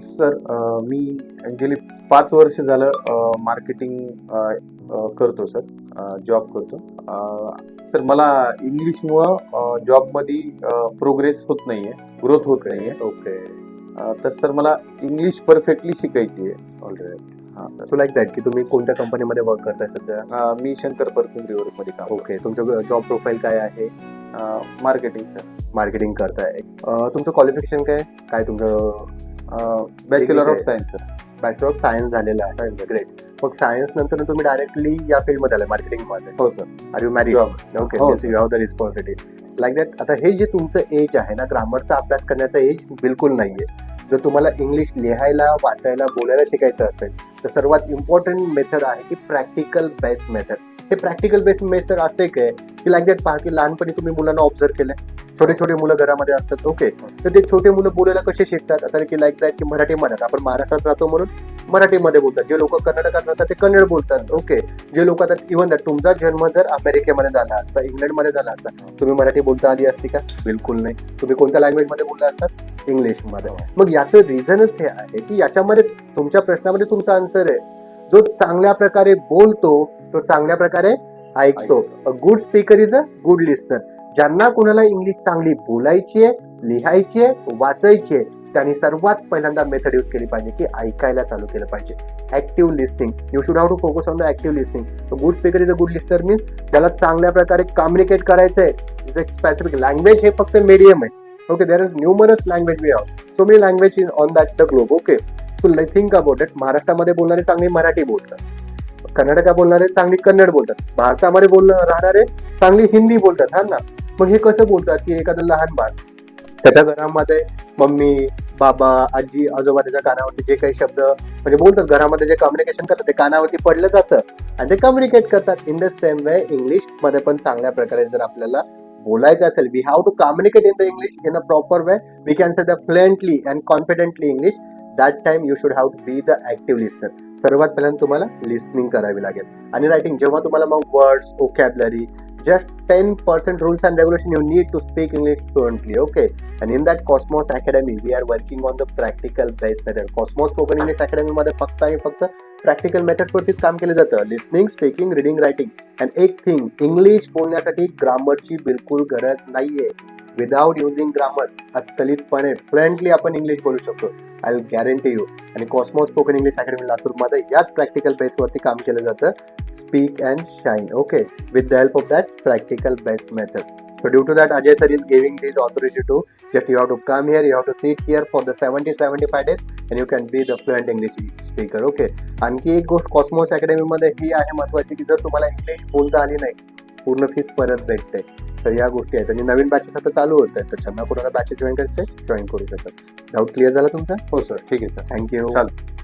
Sir मी गेली 5 वर्ष झालं मार्केटिंग करतो सर. जॉब करतो. सर मला इंग्लिशमुळं जॉबमध्ये प्रोग्रेस होत नाहीये, ग्रोथ होत नाहीये. ओके. तर सर मला इंग्लिश परफेक्टली शिकायची आहे. ऑलराईट. हां सर. सो लाईक दॅट की तुम्ही कोणत्या कंपनीमध्ये वर्क करताय सध्या? मी शंकर परफ्यूम मध्ये काम ओके. तुमचं जॉब प्रोफाईल काय आहे? Marketing sir. मार्केटिंग करताय. तुमचं क्वालिफिकेशन काय? काय तुमचं बॅचलर ऑफ आहे. Science sir. Bachelor of science झालेलं आहे. ग्रेट. मग सायन्स नंतर तुम्ही डायरेक्टली या फील्डमध्ये आलाय मार्केटिंगमध्ये. हो sir. Are you married? Job. Okay. हो, you have the responsibility. Like that. आता हे जे तुमचं एज आहे ना, ग्रामरचा अभ्यास करण्याचं एज बिलकुल नाहीये. जर तुम्हाला इंग्लिश लिहायला, वाचायला, बोलायला शिकायचं असेल तर सर्वात इम्पॉर्टंट मेथड आहे की प्रॅक्टिकल बेस्ड मेथड. हे प्रॅक्टिकल बेस्ड मेथड असते काय की लाईक दॅट पहा की लहानपणी तुम्ही मुलांना ऑब्झर्व केलंय. छोटे छोटे मुलं घरामध्ये असतात. ओके. तर ते छोटे मुलं बोलायला कसे शिकतात? आता की लाईक दॅट की मराठीमध्ये, आपण महाराष्ट्रात राहतो म्हणून मराठीमध्ये बोलतात. जे लोक कर्नाटकात राहतात ते कन्नड बोलतात. ओके. जे लोक आता इव्हन दॅट तुमचा जन्म जर अमेरिकेमध्ये झाला असता, इंग्लंडमध्ये झाला असता, तुम्ही मराठी बोलता आली असती का? बिलकुल नाही. तुम्ही कोणत्या लँग्वेजमध्ये बोलला असतात? इंग्लिशमध्ये. मग याचं रिझनच हे आहे की याच्यामध्ये तुमच्या प्रश्नामध्ये तुमचा आन्सर आहे. जो चांगल्या प्रकारे बोलतो तो चांगल्या प्रकारे ऐकतो. A good speaker is a good listener. ज्यांना कुणाला इंग्लिश चांगली बोलायची आहे, लिहायची आहे, वाचायची आहे, त्यांनी सर्वात पहिल्यांदा मेथड यूज केली पाहिजे की ऐकायला चालू केलं पाहिजे. Active listening. You should have to focus on the active listening. Good speaker is a good listener means ज्याला चांगल्या प्रकारे कम्युनिकेट करायचं आहे. Is a specific language. हे फक्त मीडियम आहे. Okay, there is numerous language we have. So many language is on that the globe. Okay. So think about it. महाराष्ट्रामध्ये बोलणारे चांगली मराठी बोलतात. कर्नाटकात बोलणारे चांगली कन्नड बोलतात. भारतामध्ये राहणारे चांगली हिंदी बोलतात. हा ना. मग हे कसं बोलतात की एखादं लहान बाळ त्याच्या घरामध्ये मम्मी, बाबा, आजी, आजोबा त्याच्या कानावरती जे काही शब्द म्हणजे बोलतात, घरामध्ये जे कम्युनिकेशन करतात ते कानावरती पडलं जातं आणि ते कम्युनिकेट करतात. In the same way English मध्ये पण चांगल्या प्रकारे जर आपल्याला बोलायचं असेल, we have to communicate in the English in a proper way. We can say the fluently and confidently English. That time you should have to be the active listener. सर्वात पहिल्यांदा तुम्हाला लिस्निंग करावी लागेल. आणि रायटिंग जेव्हा तुम्हाला मग words, vocabulary, just 10% rules and regulation you need to speak English fluently. Okay. And in that Cosmos Academy we are working on the practical based method. Cosmos Spoken English Academy मध्ये फक्त आणि फक्त practical methods वरतीच काम केलं जातं. Listening, speaking, reading, writing. And एक thing, English बोलण्यासाठी ग्रामरची बिलकुल गरज नाहीये. विदाउट युझिंग ग्रामर अस्खलितपणे फ्लुएंटली आपण इंग्लिश बोलू शकतो. I will guarantee you. आणि कॉस्मॉस स्पोकन इंग्लिश अकॅडमी लातूरमध्ये याच प्रॅक्टिकल बेसवरती काम केलं जातं. Speak and shine. Okay, with the help of that practical based method. So due to that, Ajay sir is giving this authority to that you have to come here, you have to sit here for the 70-75 days and you can be the fluent English speaker. Okay. आणखी एक गोष्ट Cosmos academy मध्ये ही आहे महत्वाची की जर तुम्हाला English बोलता आली नाही, पूर्ण फीस परत भेटते. तर या गोष्टी आहेत. आणि नवीन बॅचेस आता चालू होत आहेत, तर ज्यांना कोणाला बॅचेस जॉईन करायचे जॉईन करू शकतात. डाऊट क्लिअर झाला तुमचा? हो सर. ठीक आहे सर. थँक्यू. चालेल.